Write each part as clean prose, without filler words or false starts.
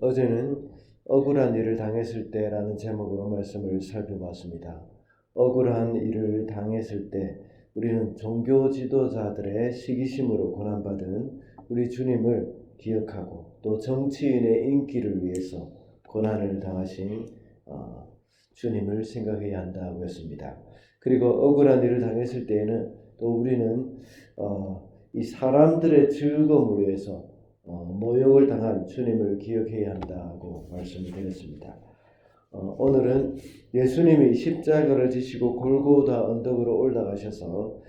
어제는 억울한 일을 당했을 때라는 제목으로 말씀을 살펴봤습니다. 억울한 일을 당했을 때 우리는 종교 지도자들의 시기심으로 고난받은 우리 주님을 기억하고 또 정치인의 인기를 위해서 고난을 당하신 주님을 생각해야 한다고 했습니다. 그리고 억울한 일을 당했을 때에는 또 우리는 이 사람들의 즐거움을 위해서 모욕을 당한 주님을 기억해야 한다고 말씀을 드렸습니다. 오늘은 예수님이 십자가를 지시고 골고다 언덕으로 올라가셔서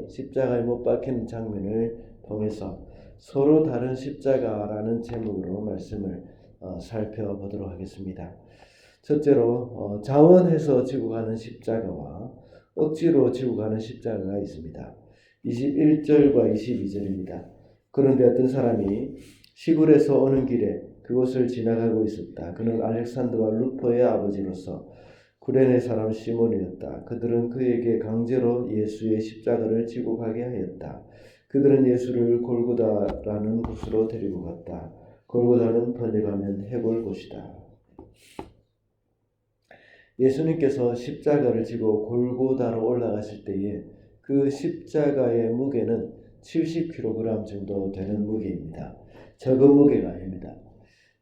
십자가에 못 박히는 장면을 통해서 서로 다른 십자가라는 제목으로 말씀을 살펴보도록 하겠습니다. 첫째로 자원해서 지고 가는 십자가와 억지로 지고 가는 십자가가 있습니다. 21절과 22절입니다. 그런데 어떤 사람이 시골에서 오는 길에 그곳을 지나가고 있었다. 그는 알렉산더와 루포의 아버지로서 구레네 사람 시몬이었다. 그들은 그에게 강제로 예수의 십자가를 지고 가게 하였다. 그들은 예수를 골고다라는 곳으로 데리고 갔다. 골고다는 번역하면 해골 곳이다. 예수님께서 십자가를 지고 골고다로 올라가실 때에 그 십자가의 무게는 70kg 정도 되는 무게입니다. 적은 무게가 아닙니다.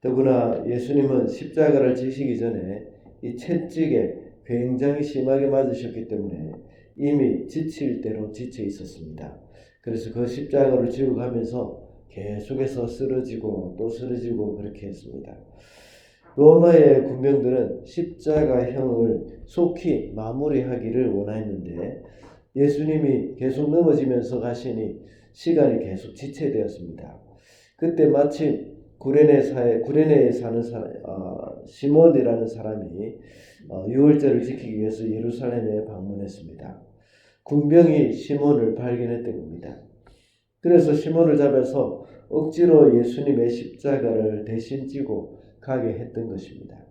더구나 예수님은 십자가를 지시기 전에 이 채찍에 굉장히 심하게 맞으셨기 때문에 이미 지칠 대로 지쳐 있었습니다. 그래서 그 십자가를 지고 가면서 계속해서 쓰러지고 또 쓰러지고 그렇게 했습니다. 로마의 군병들은 십자가형을 속히 마무리하기를 원했는데 예수님이 계속 넘어지면서 가시니 시간이 계속 지체되었습니다. 그때 마침 구레네에 사는 시몬이라는 사람이 유월절을 지키기 위해서 예루살렘에 방문했습니다. 군병이 시몬을 발견했던 겁니다. 그래서 시몬을 잡아서 억지로 예수님의 십자가를 대신 지고 가게 했던 것입니다.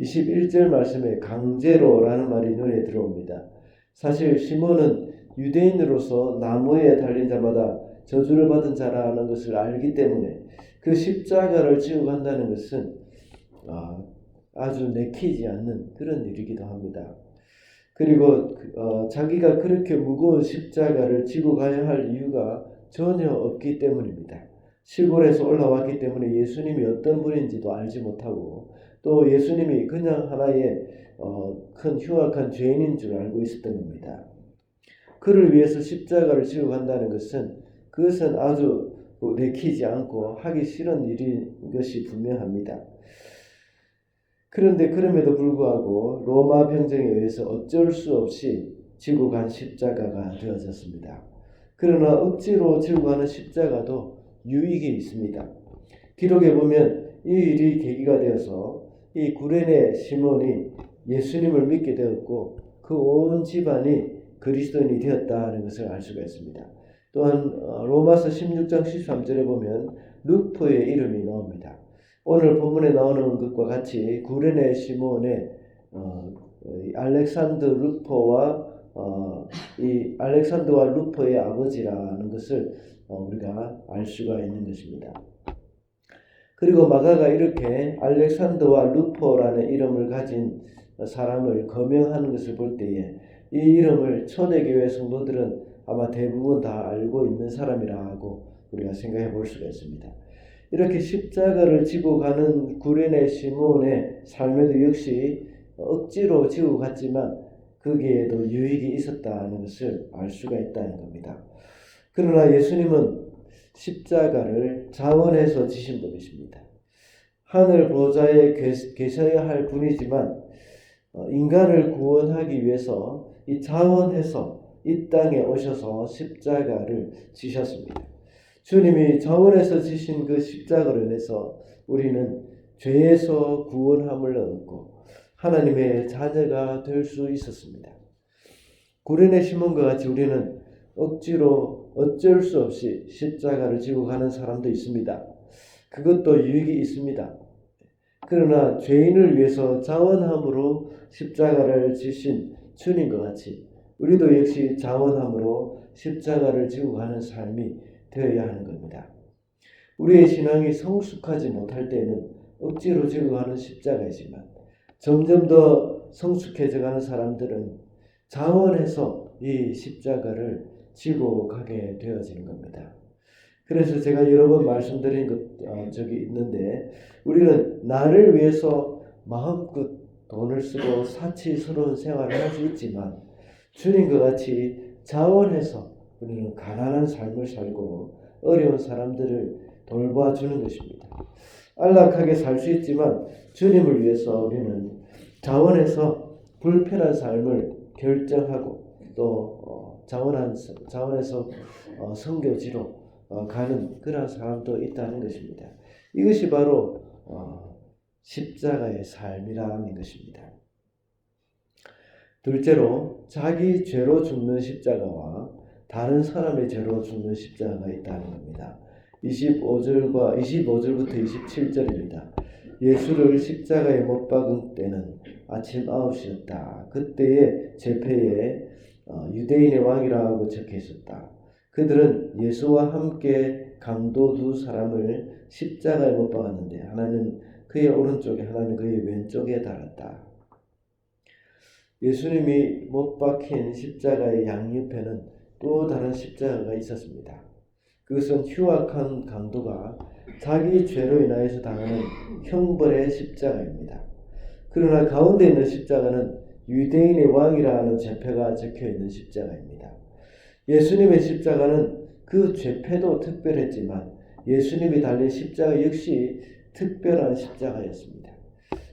21절 말씀에 강제로라는 말이 눈에 들어옵니다. 사실 시몬은 유대인으로서 나무에 달린 자마다 저주를 받은 자라는 것을 알기 때문에 그 십자가를 지고 간다는 것은 아주 내키지 않는 그런 일이기도 합니다. 그리고 자기가 그렇게 무거운 십자가를 지고 가야 할 이유가 전혀 없기 때문입니다. 시골에서 올라왔기 때문에 예수님이 어떤 분인지도 알지 못하고 또 예수님이 그냥 하나의 큰 흉악한 죄인인 줄 알고 있었던 겁니다. 그를 위해서 십자가를 지고 간다는 그것은 아주 내키지 않고 하기 싫은 일인 것이 분명합니다. 그런데 그럼에도 불구하고 로마 병정에 의해서 어쩔 수 없이 지고 간 십자가가 되어졌습니다. 그러나 억지로 지고 가는 십자가도 유익이 있습니다. 기록에 보면 이 일이 계기가 되어서 이 구레네 시몬이 예수님을 믿게 되었고 그 온 집안이 그리스도인이 되었다는 것을 알 수가 있습니다. 또한 로마서 16장 13절에 보면 루포의 이름이 나옵니다. 오늘 본문에 나오는 것과 같이 구레네 시몬의 알렉산더 루포와 이 알렉산더와 루포의 아버지라는 것을 우리가 알 수가 있는 것입니다. 그리고 마가가 이렇게 알렉산더와 루포라는 이름을 가진 사람을 거명하는 것을 볼 때에 이 이름을 초대교회 성도들은 아마 대부분 다 알고 있는 사람이라고 우리가 생각해 볼 수가 있습니다. 이렇게 십자가를 지고 가는 구레네 시몬의 삶에도 역시 억지로 지고 갔지만 거기에도 유익이 있었다는 것을 알 수가 있다는 겁니다. 그러나 예수님은 십자가를 자원해서 지신 분이십니다. 하늘 보좌에 계셔야 할 분이지만 인간을 구원하기 위해서 이 자원해서 이 땅에 오셔서 십자가를 지셨습니다. 주님이 자원해서 지신 그 십자가로 인해서 우리는 죄에서 구원함을 얻고 하나님의 자녀가 될 수 있었습니다. 구레네 시몬과 같이 우리는 억지로 어쩔 수 없이 십자가를 지고 가는 사람도 있습니다. 그것도 유익이 있습니다. 그러나 죄인을 위해서 자원함으로 십자가를 지신 주님과 같이 우리도 역시 자원함으로 십자가를 지고 가는 삶이 되어야 하는 겁니다. 우리의 신앙이 성숙하지 못할 때에는 억지로 지고 가는 십자가이지만 점점 더 성숙해져가는 사람들은 자원해서 이 십자가를 지고 가게 되어지는 겁니다. 그래서 제가 여러 번 말씀드린 적이 있는데, 우리는 나를 위해서 마음껏 돈을 쓰고 사치스러운 생활을 할 수 있지만 주님과 같이 자원해서 우리는 가난한 삶을 살고 어려운 사람들을 돌봐주는 것입니다. 안락하게 살 수 있지만 주님을 위해서 우리는 자원해서 불편한 삶을 결정하고 또 자원해서 선교지로 가는 그런 사람도 있다는 것입니다. 이것이 바로 십자가의 삶이라는 것입니다. 둘째로, 자기 죄로 죽는 십자가와 다른 사람의 죄로 죽는 십자가가 있다는 겁니다. 25절부터 27절입니다. 예수를 십자가에 못 박은 때는 아침 9시였다. 그때의 제패에 유대인의 왕이라고 적혀 있었다. 그들은 예수와 함께 강도 두 사람을 십자가에 못 박았는데 하나는 그의 오른쪽에 하나는 그의 왼쪽에 달았다. 예수님이 못 박힌 십자가의 양옆에는 또 다른 십자가가 있었습니다. 그것은 흉악한 강도가 자기 죄로 인하여서 당하는 형벌의 십자가입니다. 그러나 가운데 있는 십자가는 유대인의 왕이라는 죄패가 적혀 있는 십자가입니다. 예수님의 십자가는 그 죄패도 특별했지만 예수님이 달린 십자가 역시 특별한 십자가였습니다.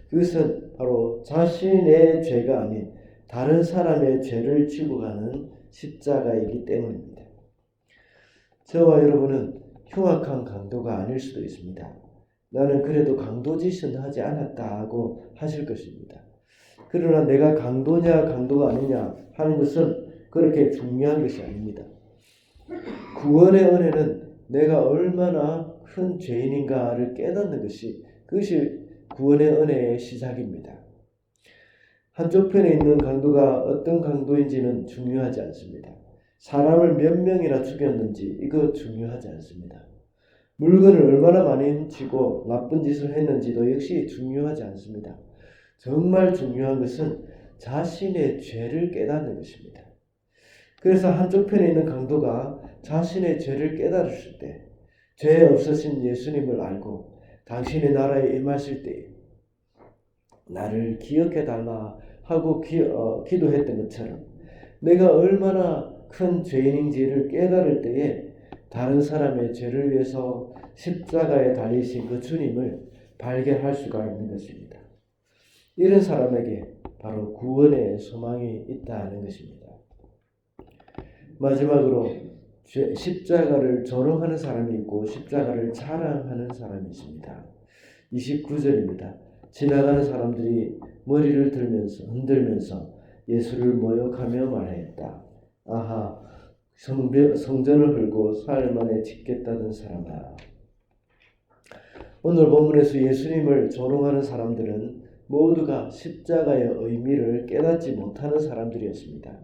그것은 바로 자신의 죄가 아닌 다른 사람의 죄를 지고 가는 십자가이기 때문입니다. 저와 여러분은 흉악한 강도가 아닐 수도 있습니다. 나는 그래도 강도 짓은 하지 않았다고 하실 것입니다. 그러나 내가 강도냐 강도가 아니냐 하는 것은 그렇게 중요한 것이 아닙니다. 구원의 은혜는 내가 얼마나 큰 죄인인가를 깨닫는 그것이 구원의 은혜의 시작입니다. 한쪽 편에 있는 강도가 어떤 강도인지는 중요하지 않습니다. 사람을 몇 명이나 죽였는지 이거 중요하지 않습니다. 물건을 얼마나 많이 훔치고 나쁜 짓을 했는지도 역시 중요하지 않습니다. 정말 중요한 것은 자신의 죄를 깨닫는 것입니다. 그래서 한쪽 편에 있는 강도가 자신의 죄를 깨달았을 때, 죄 없으신 예수님을 알고 당신의 나라에 임하실 때 나를 기억해 달라 하고 기도했던 것처럼 내가 얼마나 큰 죄인인지를 깨달을 때에 다른 사람의 죄를 위해서 십자가에 달리신 그 주님을 발견할 수가 있는 것입니다. 이런 사람에게 바로 구원의 소망이 있다는 것입니다. 마지막으로 십자가를 조롱하는 사람이 있고 십자가를 자랑하는 사람이 있습니다. 29절입니다. 지나가는 사람들이 머리를 흔들면서 예수를 모욕하며 말했다. 아하, 성전을 헐고 사흘 만에 짓겠다는 사람아. 오늘 본문에서 예수님을 조롱하는 사람들은 모두가 십자가의 의미를 깨닫지 못하는 사람들이었습니다.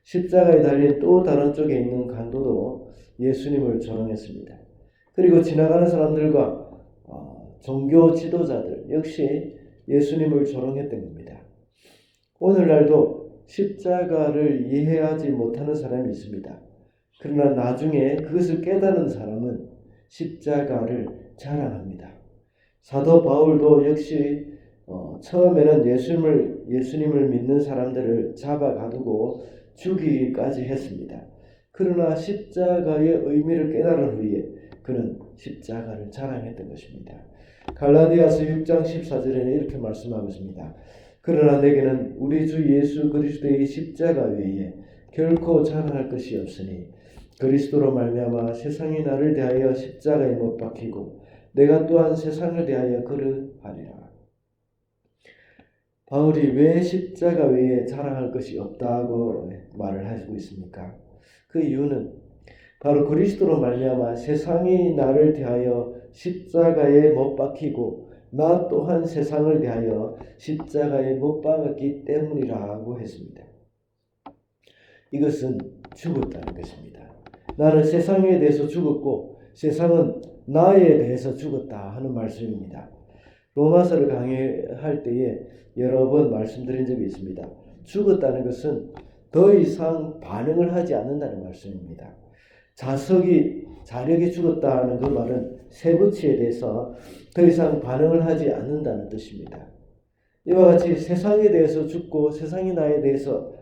십자가에 달린 또 다른 쪽에 있는 강도도 예수님을 조롱했습니다. 그리고 지나가는 사람들과 종교 지도자들 역시 예수님을 조롱했던 겁니다. 오늘날도 십자가를 이해하지 못하는 사람이 있습니다. 그러나 나중에 그것을 깨달은 사람은 십자가를 자랑합니다. 사도 바울도 역시 처음에는 예수님을 믿는 사람들을 잡아가두고 죽이기까지 했습니다. 그러나 십자가의 의미를 깨달은 후에 그는 십자가를 자랑했던 것입니다. 갈라디아서 6장 14절에는 이렇게 말씀하고 있습니다. 그러나 내게는 우리 주 예수 그리스도의 십자가 외에 결코 자랑할 것이 없으니 그리스도로 말미암아 세상이 나를 대하여 십자가에 못 박히고 내가 또한 세상을 대하여 그러하리라. 바울이 왜 십자가 외에 자랑할 것이 없다고 말을 하고 있습니까? 그 이유는 바로 그리스도로 말미암아 세상이 나를 대하여 십자가에 못 박히고 나 또한 세상을 대하여 십자가에 못 박았기 때문이라고 했습니다. 이것은 죽었다는 것입니다. 나는 세상에 대해서 죽었고 세상은 나에 대해서 죽었다 하는 말씀입니다. 로마서를 강의할 때에 여러 번 말씀드린 적이 있습니다. 죽었다는 것은 더 이상 반응을 하지 않는다는 말씀입니다. 자력이 죽었다는 그 말은 세부치에 대해서 더 이상 반응을 하지 않는다는 뜻입니다. 이와 같이 세상에 대해서 죽고 세상이 나에 대해서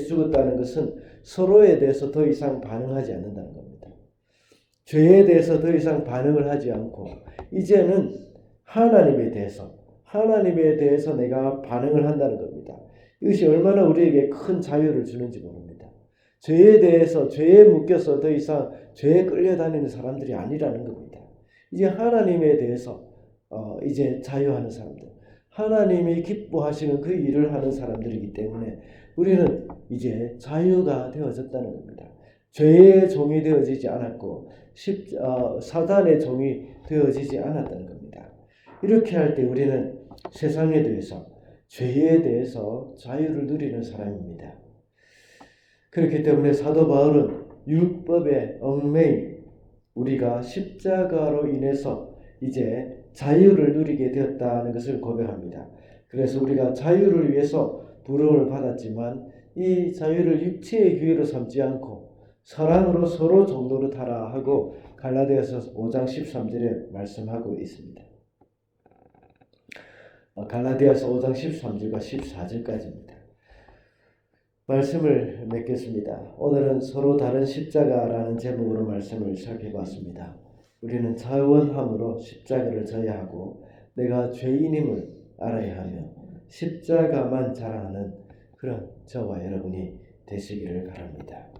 죽었다는 것은 서로에 대해서 더 이상 반응하지 않는다는 겁니다. 죄에 대해서 더 이상 반응을 하지 않고 이제는 하나님에 대해서 내가 반응을 한다는 겁니다. 이것이 얼마나 우리에게 큰 자유를 주는지 모릅니다. 죄에 묶여서 더 이상 죄에 끌려다니는 사람들이 아니라는 겁니다. 이제 하나님에 대해서 이제 자유하는 사람들, 하나님이 기뻐하시는 그 일을 하는 사람들이기 때문에 우리는 이제 자유가 되어졌다는 겁니다. 죄의 종이 되어지지 않았고 사단의 종이 되어지지 않았다는 겁니다. 이렇게 할 때 우리는 세상에 대해서, 죄에 대해서 자유를 누리는 사람입니다. 그렇기 때문에 사도 바울은 율법의 얽매임, 우리가 십자가로 인해서 이제 자유를 누리게 되었다는 것을 고백합니다. 그래서 우리가 자유를 위해서 부름을 받았지만 이 자유를 육체의 기회로 삼지 않고 사랑으로 서로 정도로 타라 하고 갈라디아서 5장 13절에 말씀하고 있습니다. 갈라디아서 5장 13절과 14절까지입니다. 말씀을 맺겠습니다. 오늘은 서로 다른 십자가라는 제목으로 말씀을 살펴봤습니다. 우리는 자원함으로 십자가를 져야 하고 내가 죄인임을 알아야 하며 십자가만 자랑하는 그런 저와 여러분이 되시기를 바랍니다.